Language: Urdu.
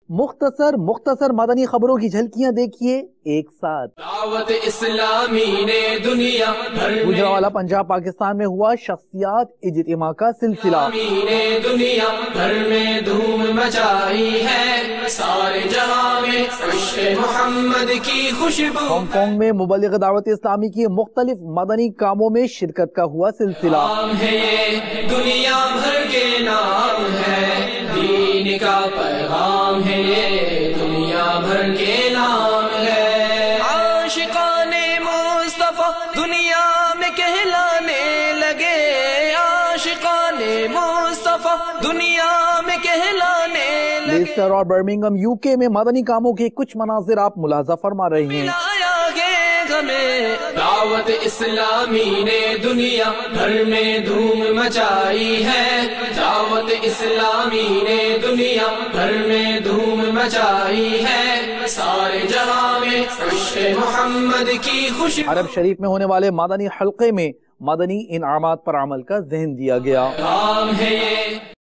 مختصر مدنی خبروں کی جھلکیاں دیکھیے ایک ساتھ۔ دعوت اسلامی نے دنیا بھر میں گوجرانوالہ پنجاب پاکستان میں ہوا شخصیات اجتماع کا سلسلہ۔ نے دنیا بھر میں دھوم مچائی ہے، سارے جہاں میں عشق محمد کی خوشبو۔ ہانگ کانگ میں مبلغ دعوت اسلامی کی مختلف مدنی کاموں میں شرکت کا ہوا سلسلہ۔ نام ہے یہ دنیا بھر کے نام ہے، دین کا پیغام ہے یہ دنیا بھر کے نام ہے۔ عاشقان مصطفیٰ دنیا میں کہلانے لگے، عاشقان مصطفیٰ دنیا میں کہلانے لگے۔ لیسٹر اور برمنگھم یوکے میں مدنی کاموں کے کچھ مناظر آپ ملاحظہ فرما رہے ہیں۔ دعوت اسلامی نے دنیا بھر میں دھوم مچائی ہے، دعوت اسلامی نے دنیا بھر میں دھوم مچائی ہے، سارے جہاں میں عشق محمد کی خوشبو۔ عرب شریف میں ہونے والے مدنی حلقے میں مدنی انعامات پر عمل کا ذہن دیا گیا۔ نام ہے یہ